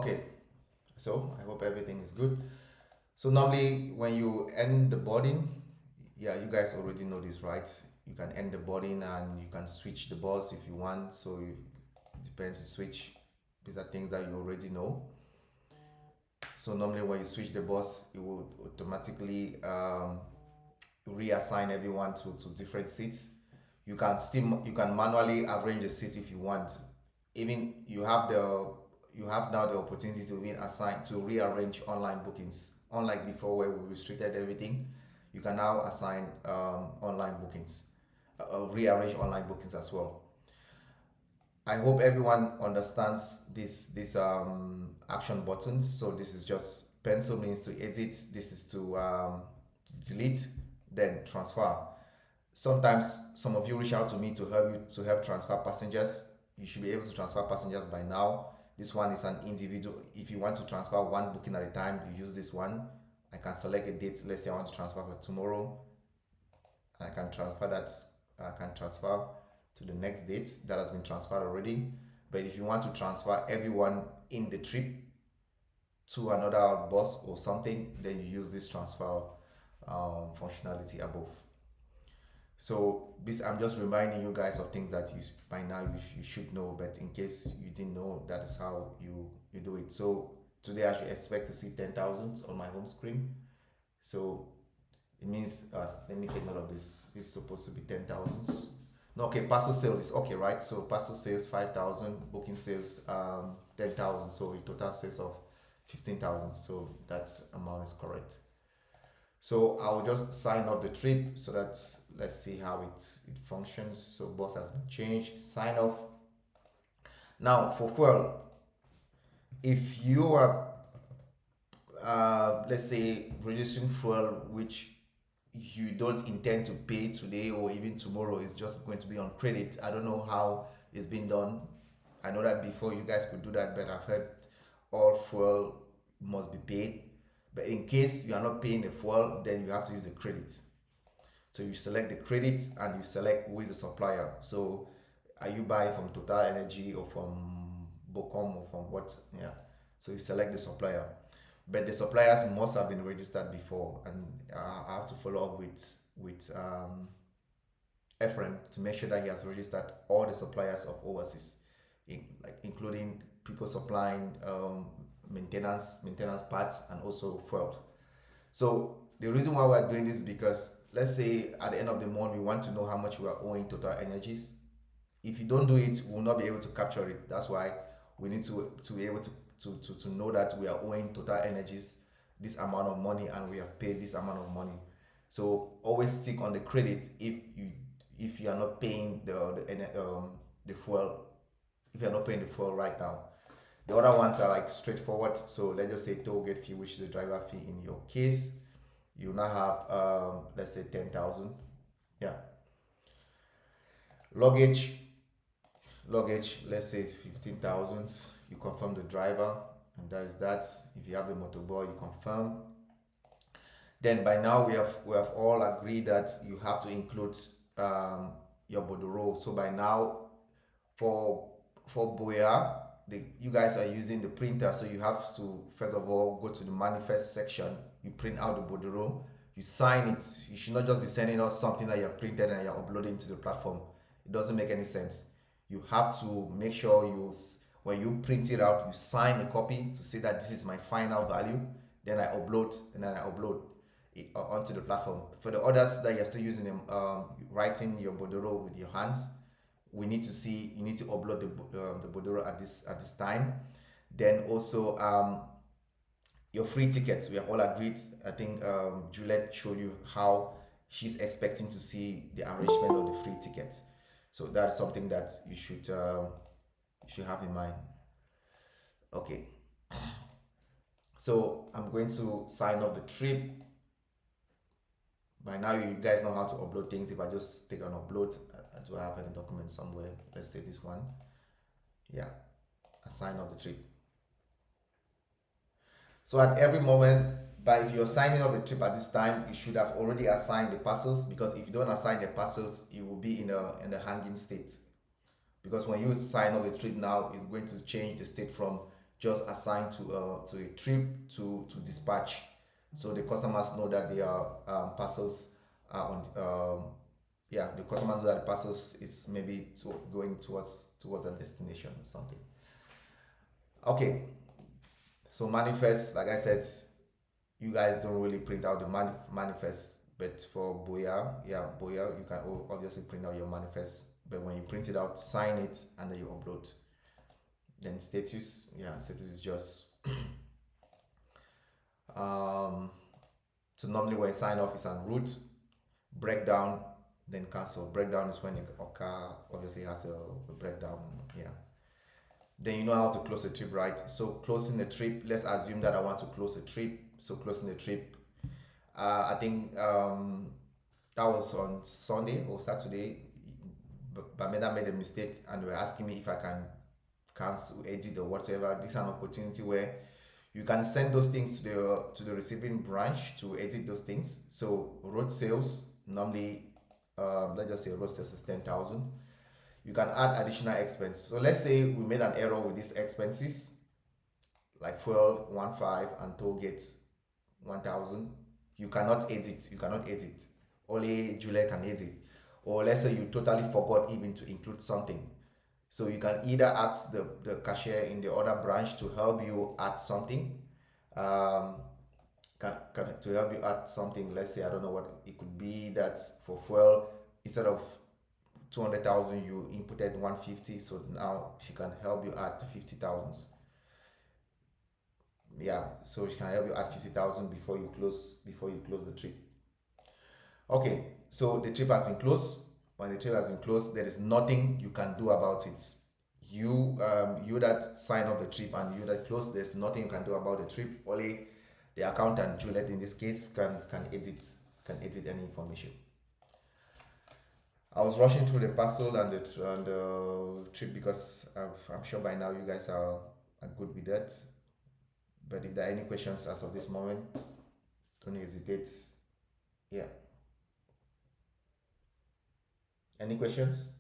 Okay, so I hope everything is good. So normally when you end the boarding, yeah, you guys already know this, right? You can end the boarding and you can switch the bus if you want. So it depends, you switch. These are things that you already know. So normally when you switch the bus, it will automatically reassign everyone to different seats. You can manually arrange the seats if you want. Even you have now the opportunity to be assigned to rearrange online bookings. Unlike before where we restricted everything, you can now assign online bookings, rearrange online bookings as well. I hope everyone understands this action buttons. So this is just pencil means to edit. This is to delete, then transfer. Sometimes some of you reach out to me to help transfer passengers. You should be able to transfer passengers by now. This one is an individual. If you want to transfer one booking at a time, you use this one. I can select a date. Let's say I want to transfer for tomorrow. I can transfer that. I can transfer to the next date that has been transferred already. But if you want to transfer everyone in the trip to another bus or something, then you use this transfer functionality above. So this, I'm just reminding you guys of things that you by now you should know, but in case you didn't know, that is how you do it. So today I should expect to see 10,000 on my home screen. So it means let me take note of this. This is supposed to be 10,000. No, okay, parcel sales is okay, right? So parcel sales 5,000, booking sales 10,000. So a total sales of 15,000. So that amount is correct. So I will just sign off the trip so that let's see how it functions. So bus has been changed. Sign off. Now for fuel, if you are let's say registering fuel which you don't intend to pay today or even tomorrow, is just going to be on credit. I don't know how it's been done. I know that before you guys could do that, but I've heard all fuel must be paid. But in case you are not paying the fuel, then you have to use a credit. So you select the credit and you select who is the supplier. So are you buying from Total Energy or from Bocom or from what? Yeah. So you select the supplier. But the suppliers must have been registered before, and I have to follow up with Ephraim to make sure that he has registered all the suppliers of overseas, like including people supplying maintenance parts and also fuel. So the reason why we're doing this is because let's say at the end of the month we want to know how much we are owing Total Energies. If you don't do it, we'll not be able to capture it. That's why we need to be able to know that we are owing Total Energies this amount of money and we have paid this amount of money. So always stick on the credit if you are not paying the fuel, if you are not paying the fuel right now. The other ones are like straightforward. So let's just say toll gate fee, which is the driver fee in your case. You now have let's say 10,000. Yeah. Luggage, let's say it's 15,000. You confirm the driver, and that is that. If you have the motorboy, you confirm. Then by now we have all agreed that you have to include your bordereau. So by now for Boya, you guys are using the printer, so you have to first of all go to the manifest section. You print out the bordereau, you sign it. You should not just be sending us something that you have printed and you're uploading to the platform. It doesn't make any sense. You have to make sure when you print it out, you sign a copy to say that this is my final value. Then I upload it onto the platform. For the others that you're still using writing your bordereau with your hands, we need to see, you need to upload the bordereau at this time. Then also your free tickets, we have all agreed. I think Juliet showed you how she's expecting to see the arrangement of the free tickets. So that's something that you should have in mind. Okay, so I'm going to sign up the trip. By now you guys know how to upload things. If I just take an upload, do I have any document somewhere? Let's say this one. Yeah, I sign up the trip. So at every moment, but if you're signing up the trip at this time, you should have already assigned the parcels, because if you don't assign the parcels, it will be in the hanging state. Because when you sign up the trip now, it's going to change the state from just assigned to a trip to dispatch, so the customers know that their parcels are on. Yeah, the customers know that the parcels is maybe going towards the destination or something. Okay, so manifest, like I said, you guys don't really print out the manifest, but for Boya, yeah, Boya, you can obviously print out your manifest. But when you print it out, sign it, and then you upload. Then status, yeah, status is just um. So normally when sign off is on route, breakdown, then cancel. Breakdown is when a car obviously has a breakdown. Yeah. Then you know how to close a trip, right? So closing the trip, let's assume that I want to close a trip. So closing the trip, I think that was on Sunday or Saturday. Bameda made a mistake and they were asking me if I can cancel, edit or whatever. This is an opportunity where you can send those things to the receiving branch to edit those things. So road sales normally, let's just say road sales is 10,000. You can add additional expense. So let's say we made an error with these expenses, like fuel 1.5 and toll gate 1,000. You cannot edit. You cannot edit. Only Juliet can edit. Or let's say you totally forgot even to include something. So you can either ask the cashier in the other branch to help you add something. Um, to help you add something. Let's say I don't know what it could be, that for fuel instead of 200,000 you inputted 150, so now she can help you add to 50,000. Yeah, so she can help you add 50,000 before you close the trip. Okay, so the trip has been closed. When the trip has been closed, there is nothing you can do about it. You that sign off the trip and you that close, there's nothing you can do about the trip. Only the accountant Juliet in this case can edit any information. I was rushing through the parcel and the trip because I'm sure by now you guys are good with that. But if there are any questions as of this moment, don't hesitate. Yeah. Any questions?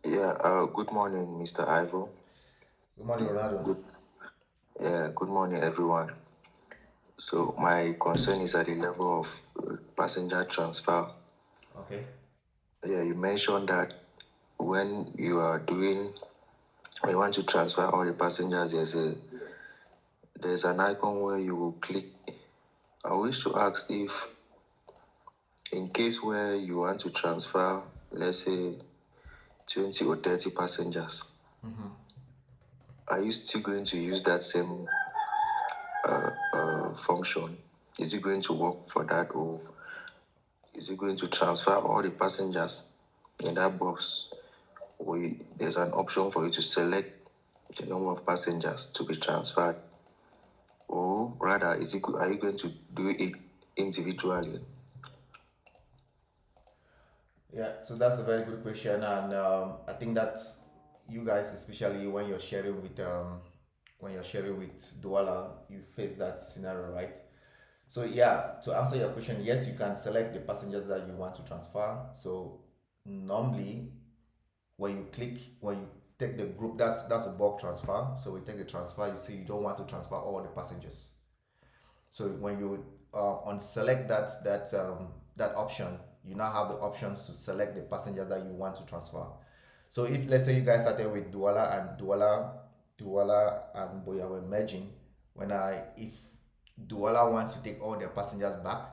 Yeah, good morning, Mr. Ivo. Good morning, Ronaldo. Good, yeah, good morning, everyone. So my concern is at the level of passenger transfer. Okay. Yeah, you mentioned that when you are doing, when you want to transfer all the passengers, there's an icon where you will click. I wish to ask if, in case where you want to transfer, let's say 20 or 30 passengers, are you still going to use that same function? Is it going to work for that, or is it going to transfer all the passengers in that box? There's an option for you to select the number of passengers to be transferred, or rather, are you going to do it individually? Yeah, so that's a very good question, and I think that you guys, especially when you're sharing with Douala, you face that scenario, right? So yeah, to answer your question, yes, you can select the passengers that you want to transfer. So normally, when you take the group, that's a bulk transfer. So we take the transfer. You see, you don't want to transfer all the passengers. So when you on select that option, you now have the options to select the passengers that you want to transfer. So if let's say you guys started with Douala and Boya were merging, when I if Douala wants to take all their passengers back,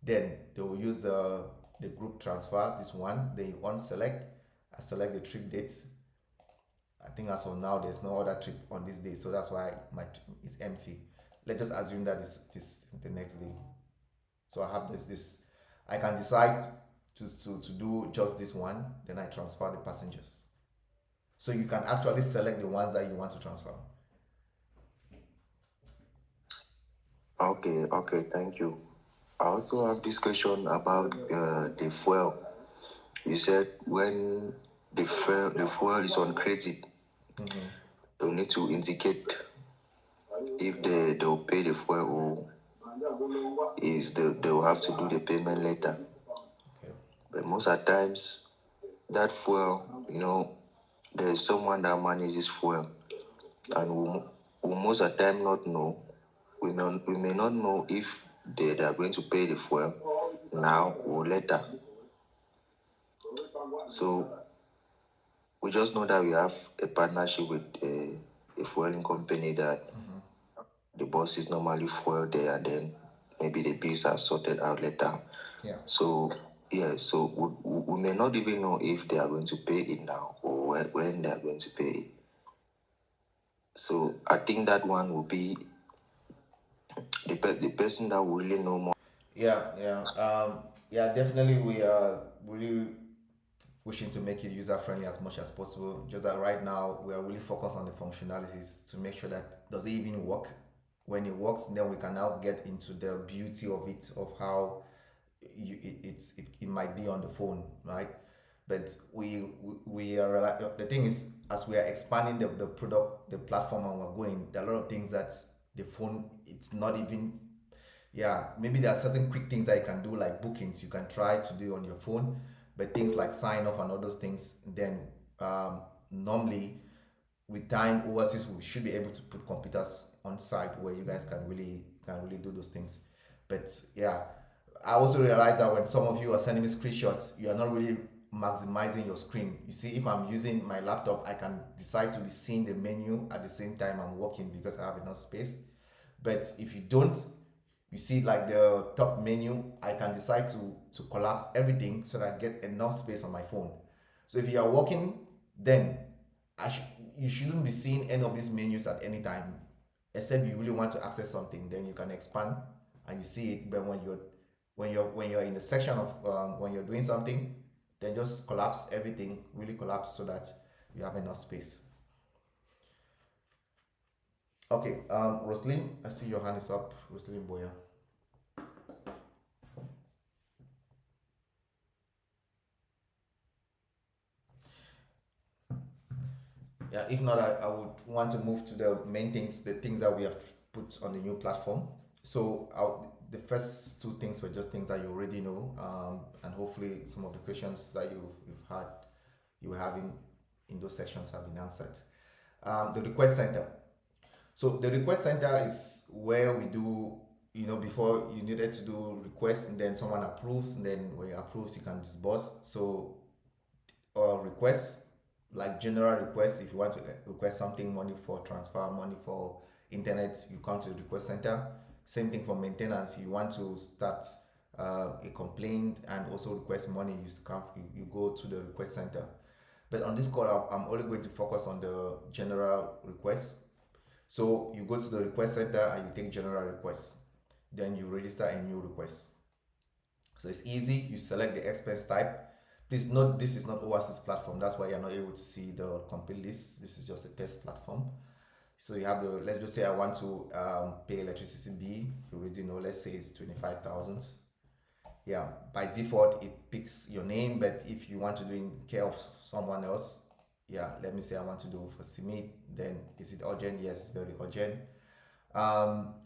then they will use the group transfer, this one. Then you unselect, I select the trip date. I think as of now, there's no other trip on this day, so that's why my is empty. Let's just assume that this the next day. So I have this. I can decide to do just this one, then I transfer the passengers. So you can actually select the ones that you want to transfer. Okay, thank you. I also have this question about the fuel. You said when the fuel is on credit, you need to indicate if they'll pay the fuel, or they'll have to do the payment later. Okay. But most of the times, that fuel, there is someone that manages fuel, and we most of the time not know. We may not know if they are going to pay the fuel now or later. So we just know that we have a partnership with a fueling company that the bosses normally fuel there, and then maybe the bills are sorted out later. Yeah. So yeah, so we may not even know if they are going to pay it now or when they are going to pay it. So I think that one will be the person that will really know more. Yeah, definitely we are really wishing to make it user friendly as much as possible. Just that right now we are really focused on the functionalities to make sure that does it even work. When it works, then we can now get into the beauty of it, of how it might be on the phone, right? But we are the thing is, as we are expanding the product, the platform, and we're going, there are a lot of things that the phone, it's not even, yeah, maybe there are certain quick things that you can do, like bookings you can try to do on your phone, but things like sign off and all those things, then normally with time overseas we should be able to put computers on site where you guys can really do those things. But yeah, I also realize that when some of you are sending me screenshots, you are not really maximizing your screen. You see, if I'm using my laptop, I can decide to be seeing the menu at the same time I'm working because I have enough space. But if you don't, you see like the top menu, I can decide to collapse everything so that I get enough space on my phone. So if you are working, then I sh- you shouldn't be seeing any of these menus at any time, except you really want to access something. Then you can expand and you see it. But when you're in the section of when you're doing something, then just collapse everything, really collapse so that you have enough space. Okay, Roslyn, I see your hand is up. Roslyn Boya. Yeah, if not, I would want to move to the main things, the things that we have put on the new platform. So the first two things were just things that you already know, and hopefully some of the questions that you've had, you were having in those sections have been answered. The request center. So the request center is where we do, before you needed to do requests and then someone approves, and then when it approves, you can disburse. So requests, like general requests, if you want to request something, money for transfer, money for internet, you come to the request center. Same thing for maintenance, you want to start a complaint and also request money, you go to the request center. But on this call, I'm only going to focus on the general requests. So you go to the request center and you take general requests, then you register a new request. So it's easy. You select the expense type. Please note this is not Oasis platform. That's why you're not able to see the complete list. This is just a test platform. So you have let's just say I want to pay electricity bill. You already know, let's say it's 25,000. Yeah, by default it picks your name, but if you want to do in care of someone else, yeah, let me say I want to do for Simit, then is it urgent? Yes, very urgent.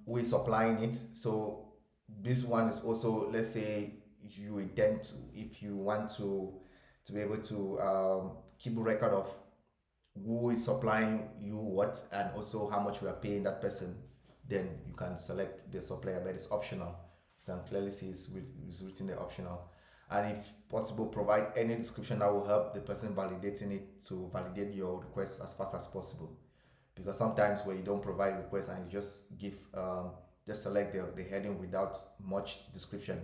We're supplying it. So this one is also, let's say you intend to, if you want to be able to keep a record of who is supplying you what and also how much we are paying that person, then you can select the supplier, but it's optional. You can clearly see it's written there optional. And if possible, provide any description that will help the person validating it to validate your request as fast as possible. Because sometimes when you don't provide requests and you just select the heading without much description,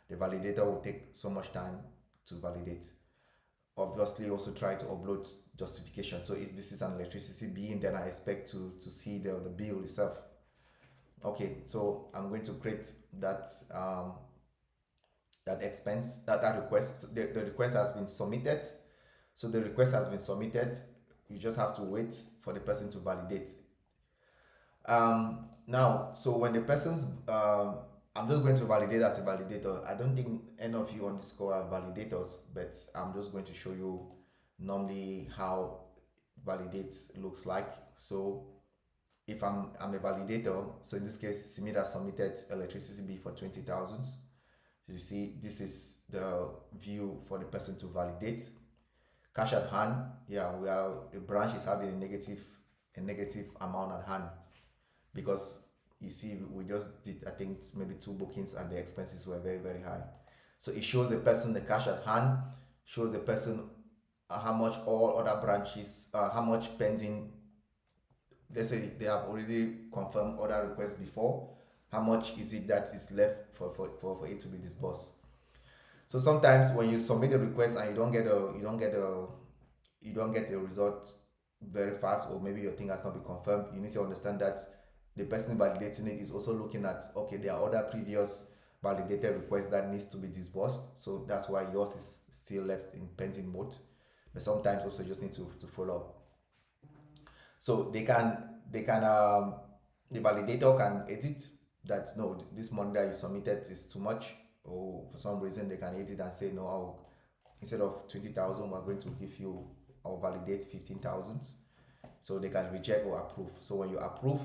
the validator will take so much time to validate. Obviously also try to upload justification. So if this is an electricity bill, then I expect to see the bill itself. Okay, so I'm going to create that expense, that request. So the request has been submitted. So the request has been submitted. You just have to wait for the person to validate. Now, so when the person's, I'm just going to validate as a validator. I don't think any of you on this call are validators, but I'm just going to show you normally how validate looks like. So if I'm a validator, so in this case, Simida submitted electricity bill for 20,000. You see, this is the view for the person to validate. Cash at hand, yeah, we are the branch is having a negative amount at hand because you see we just did I think maybe two bookings and the expenses were very very high. So it shows the person the cash at hand, shows the person how much all other branches, how much pending. Let's say they have already confirmed other requests before. How much is it that is left for it to be disbursed? So sometimes when you submit a request and you don't get a result very fast, or maybe your thing has not been confirmed, you need to understand that the person validating it is also looking at, okay, there are other previous validated requests that needs to be disbursed, so that's why yours is still left in pending mode. But sometimes also just need to follow up. So the validator can edit that, no, this money that you submitted is too much, or for some reason they can edit and say, no, instead of 20,000 we're going to give you, I'll validate 15,000. So they can reject or approve. So when you approve,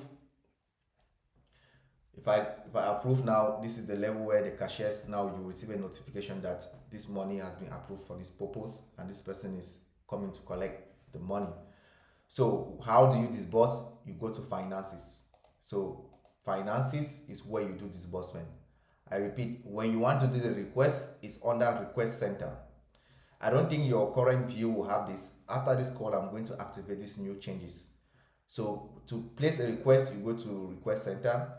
if I approve now, this is the level where the cashiers, now you receive a notification that this money has been approved for this purpose and this person is coming to collect the money. So how do you disburse? You go to finances. So finances is where you do disbursement. I repeat, when you want to do the request, it's under request center. I don't think your current view will have this. After this call, I'm going to activate these new changes. So to place a request, you go to request center.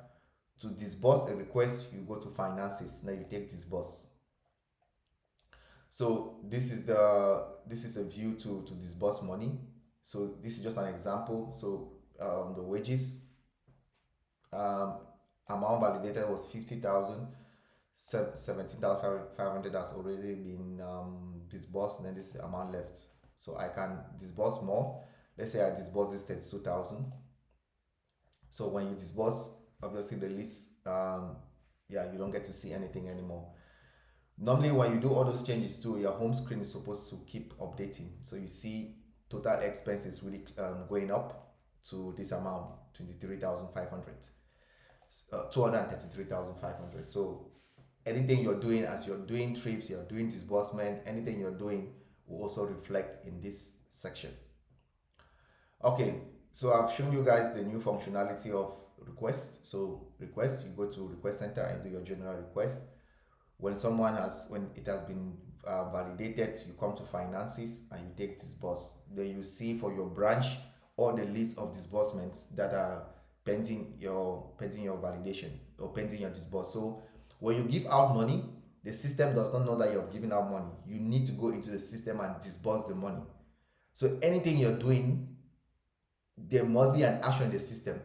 To disburse a request, you go to finances. Now you take disburse. So this is a view to disburse money. So this is just an example. So the wages amount validated was 50,000. 17,500 has already been disbursed, and then this amount left. So I can disburse more. Let's say I disburse this 32,000. So when you disburse, obviously the list, you don't get to see anything anymore. Normally when you do all those changes too, your home screen is supposed to keep updating. So you see total expenses really going up to this amount, 23,500, 233,500. So anything you're doing, as you're doing trips, you're doing disbursement, anything you're doing will also reflect in this section. Okay, so I've shown you guys the new functionality of request. So request, you go to request center and do your general request. When it has been validated, you come to finances and you take disburse. Then you see for your branch all the list of disbursements that are pending your validation or pending your disburse. So when you give out money, the system does not know that you're giving out money. You need to go into the system and disburse the money. So anything you're doing, there must be an action in the system.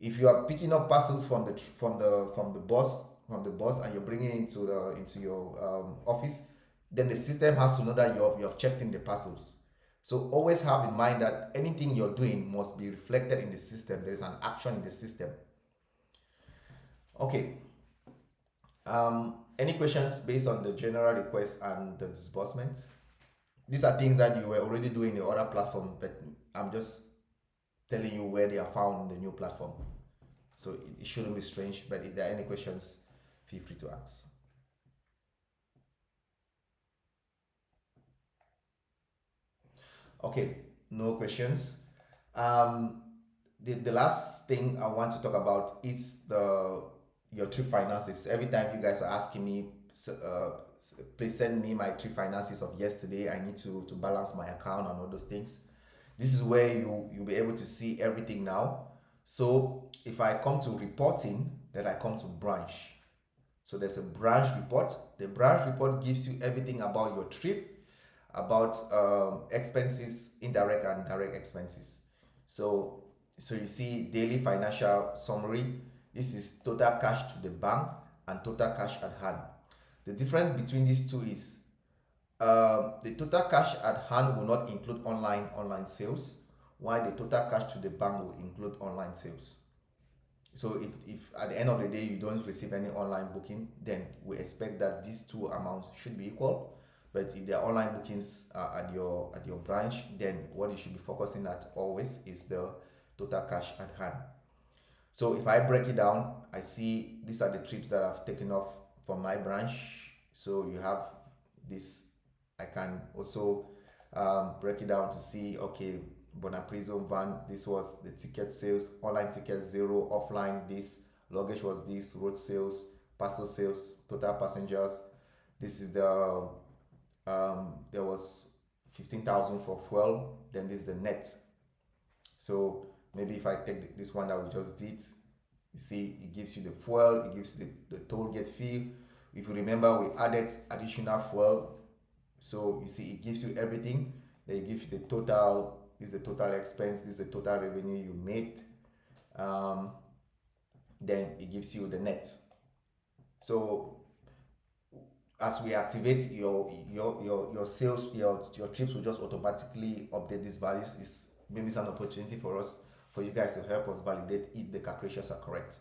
If you are picking up parcels from the bus and you're bringing it into your office, then the system has to know that you have checked in the parcels. So always have in mind that anything you're doing must be reflected in the system. There is an action in the system. Okay. Any questions based on the general request and the disbursement? These are things that you were already doing in the other platform, but I'm just telling you where they are found in the new platform. So it shouldn't be strange, but if there are any questions, feel free to ask. Okay, no questions. The last thing I want to talk about is your trip finances. Every time you guys are asking me, please send me my trip finances of yesterday. I need to balance my account and all those things. This is where you'll be able to see everything now. So if I come to reporting, then I come to branch. So there's a branch report. The branch report gives you everything about your trip, about expenses, indirect and direct expenses. So you see daily financial summary. This is total cash to the bank and total cash at hand. The difference between these two is the total cash at hand will not include online sales, while the total cash to the bank will include online sales. So if at the end of the day you don't receive any online booking, then we expect that these two amounts should be equal. But if there are online bookings at your branch, then what you should be focusing at always is the total cash at hand. So if I break it down, I see these are the trips that I've taken off from my branch. So you have this I can also break it down to see, okay, Bonaprizo van, this was the ticket sales, online ticket zero, offline this, luggage was this, road sales, parcel sales, total passengers. This is the there was 15,000 for fuel. Then this is the net. So maybe if I take this one that we just did, you see it gives you the fuel, it gives you the toll gate fee. If you remember, we added additional fuel, so you see it gives you everything. Then it gives you the total. This is the total expense. This is the total revenue you made. Um, then it gives you the net. So as we activate your sales, your trips will just automatically update these values. Is maybe it's an opportunity for us, for you guys to help us validate if the calculations are correct.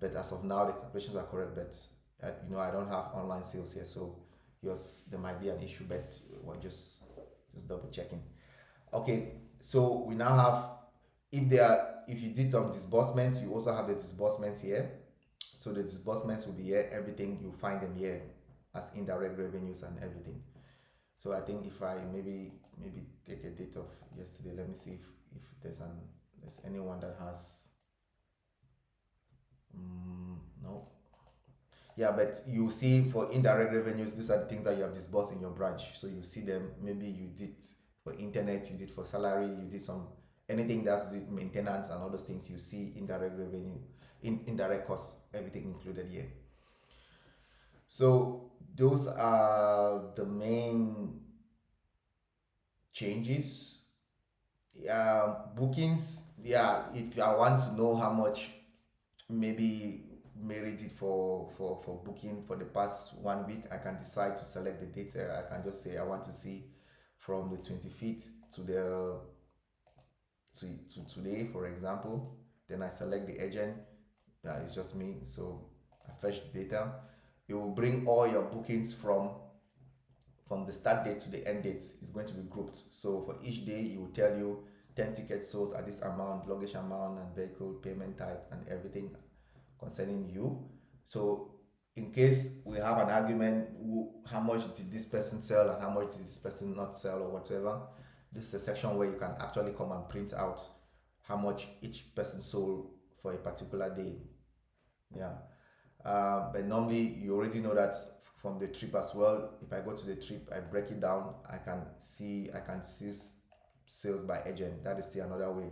But as of now, the calculations are correct. But I don't have online sales here, so yours there might be an issue. But we're just double checking. Okay, so we now have, if you did some disbursements, you also have the disbursements here. So the disbursements will be here. Everything you find them here as indirect revenues and everything. So I think if I maybe take a date of yesterday, let me see if there's anyone that has no. Yeah, but you see for indirect revenues, these are the things that you have disbursed in your branch. So you see them. Maybe you did for internet, you did for salary, you did some anything that's maintenance and all those things. You see indirect revenue, indirect costs, everything included here. So those are the main changes. Bookings. Yeah, if I want to know how much maybe Mary did for booking for the past 1 week, I can decide to select the date. I can just say I want to see from the 25th to the to today, for example. Then I select the agent. It's just me, so I fetch the data. It will bring all your bookings from the start date to the end date. Is going to be grouped. So for each day, it will tell you 10 tickets sold at this amount, luggage amount, and vehicle payment type, and everything concerning you. So in case we have an argument, how much did this person sell and how much did this person not sell or whatever, this is a section where you can actually come and print out how much each person sold for a particular day. Yeah. But normally you already know that from the trip as well. If I go to the trip, I break it down, I can see sales by agent. That is still another way.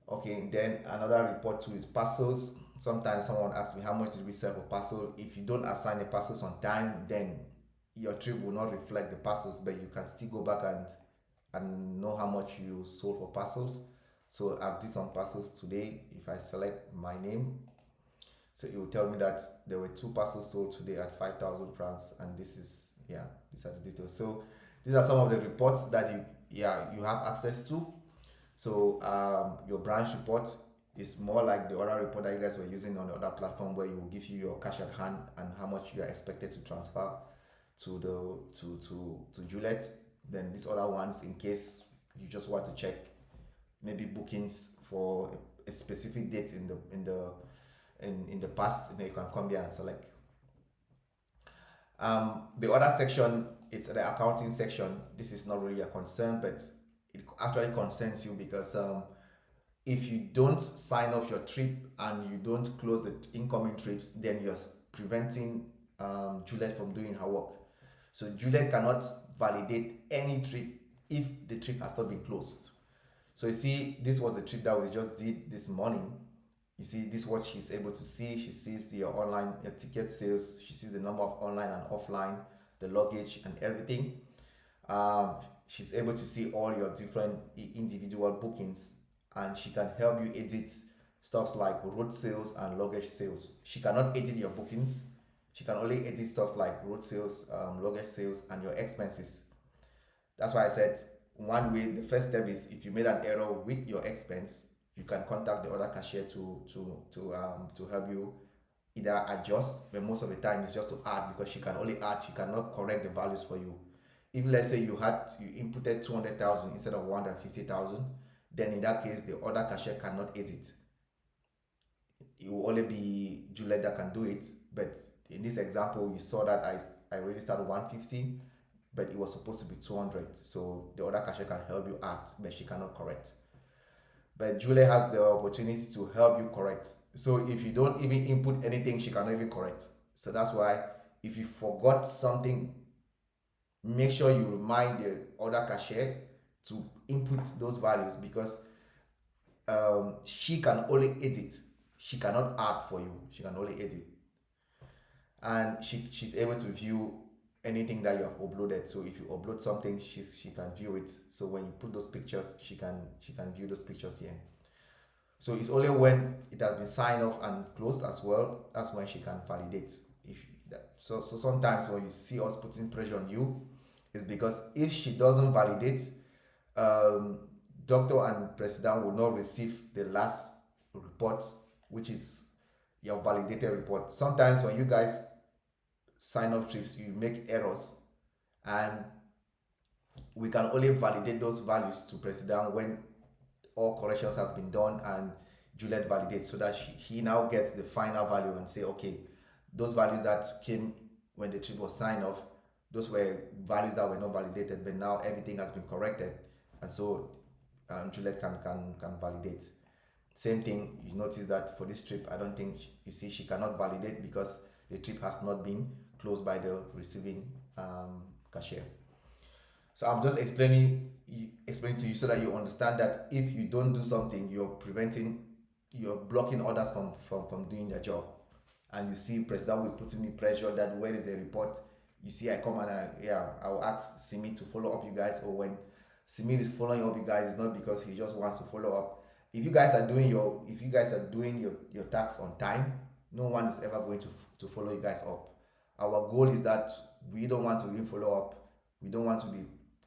Okay, then another report too is parcels. Sometimes someone asks me how much did we sell for parcel. If you don't assign the parcels on time, then your trip will not reflect the parcels, but you can still go back and know how much you sold for parcels. So I've did some parcels today. If I select my name, so it will tell me that there were 2 parcels sold today at 5,000 francs, and these are the details. So these are some of the reports that you have access to. So your branch report is more like the other report that you guys were using on the other platform, where it will give you your cash at hand and how much you are expected to transfer to Juliet. Then these other ones, in case you just want to check maybe bookings for a specific date in the past, then you can come here and select. The other section is the accounting section. This is not really a concern, but it actually concerns you because if you don't sign off your trip and you don't close the incoming trips, then you're preventing Juliet from doing her work. So Juliet cannot validate any trip if the trip has not been closed. So you see, this was the trip that we just did this morning. You see, this is what she's able to see. She sees your online, your ticket sales. She sees the number of online and offline, the luggage and everything. She's able to see all your different individual bookings, and she can help you edit stuff like road sales and luggage sales. She cannot edit your bookings. She can only edit stuff like road sales, luggage sales, and your expenses. That's why I said one way, the first step is if you made an error with your expense, you can contact the other cashier to help you either adjust, but most of the time it's just to add, because she can only add, she cannot correct the values for you. If let's say you inputted 200,000 instead of 150,000, then in that case the other cashier cannot edit. It will only be Juliet that can do it. But in this example, you saw that I already started 150, but it was supposed to be 200. So the other cashier can help you add, but she cannot correct. But Julie has the opportunity to help you correct. So if you don't even input anything, she cannot even correct. So that's why if you forgot something, make sure you remind the other cashier to input those values, because she can only edit. She cannot add for you. She can only edit, and she's able to view anything that you have uploaded. So if you upload something, she can view it. So when you put those pictures, she can view those pictures here. So it's only when it has been signed off and closed as well, that's when she can validate. If that, so sometimes when you see us putting pressure on you, it's because if she doesn't validate, um, doctor and president will not receive the last report, which is your validated report. Sometimes when you guys sign up trips, you make errors, and we can only validate those values to president when all corrections has been done and Juliet validates, so that he now gets the final value and say, okay, those values that came when the trip was signed off, those were values that were not validated, but now everything has been corrected, and so Juliet can validate. Same thing, you notice that for this trip, I don't think you see she cannot validate because the trip has not been closed by the receiving cashier. So I'm just explaining to you so that you understand that if you don't do something, you're blocking others from doing their job. And you see, President will put me pressure that where is the report? You see, I come and I'll ask Simi to follow up you guys, or when Simi is following up you guys, it's not because he just wants to follow up. If you guys are doing your tasks on time, no one is ever going to follow you guys up. Our goal is that we don't want to even follow up. We don't want to be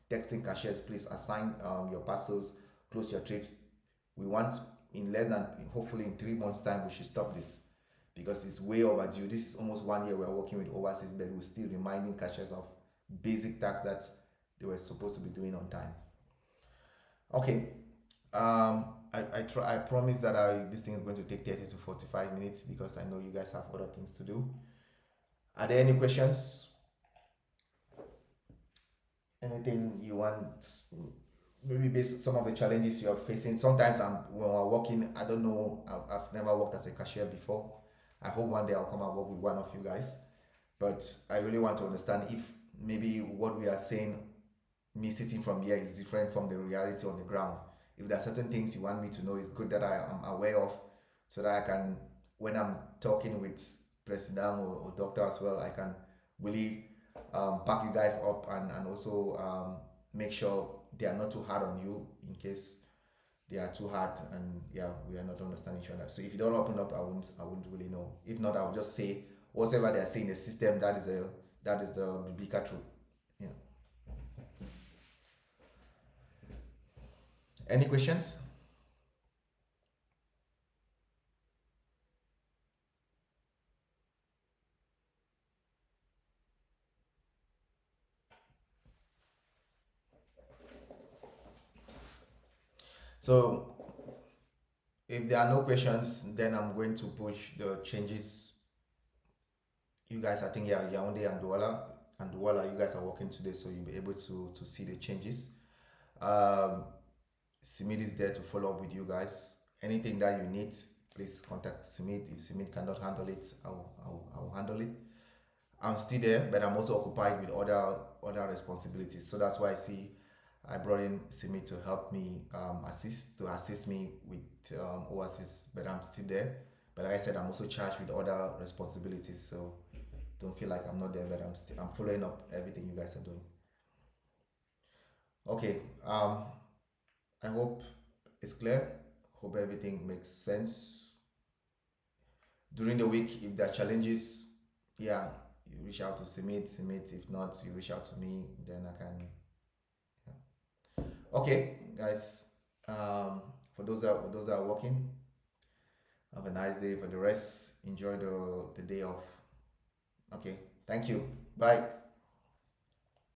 texting cashiers, please assign your parcels, close your trips. We want, in less than, hopefully in 3 months time, we should stop this, because it's way overdue. This is almost 1 year we're working with overseas, but we're still reminding cashiers of basic tasks that they were supposed to be doing on time. Okay. I promise that this thing is going to take 30 to 45 minutes, because I know you guys have other things to do. Are there any questions? Anything you want? Maybe based on some of the challenges you are facing. Sometimes when we're working, I don't know, I've never worked as a cashier before. I hope one day I'll come and work with one of you guys. But I really want to understand if maybe what we are saying, me sitting from here, is different from the reality on the ground. If there are certain things you want me to know, it's good that I am aware of, so that I can, when I'm talking with president or doctor as well, I can really back you guys up, and also make sure they are not too hard on you, in case they are too hard and we are not understanding each other. So if you don't open up, I wouldn't really know. If not, I'll just say whatever they are saying in the system, that is the biblical truth. Yeah. Any questions? So if there are no questions, then I'm going to push the changes. You guys, I think, Yaoundé and Douala, you guys are working today, so you'll be able to see the changes. Simit is there to follow up with you guys. Anything that you need, please contact Simit. If Simit cannot handle it, I'll handle it. I'm still there, but I'm also occupied with other responsibilities. So that's why I brought in Simi to help me assist me with Oasis, but I'm still there. But like I said, I'm also charged with other responsibilities. So don't feel like I'm not there, but I'm following up everything you guys are doing. Okay. I hope it's clear. Hope everything makes sense. During the week, if there are challenges, you reach out to Simit. If not, you reach out to me. Then I can. Yeah. Okay, guys. For those that are working, have a nice day. For the rest, enjoy the day off. Okay. Thank you. Bye.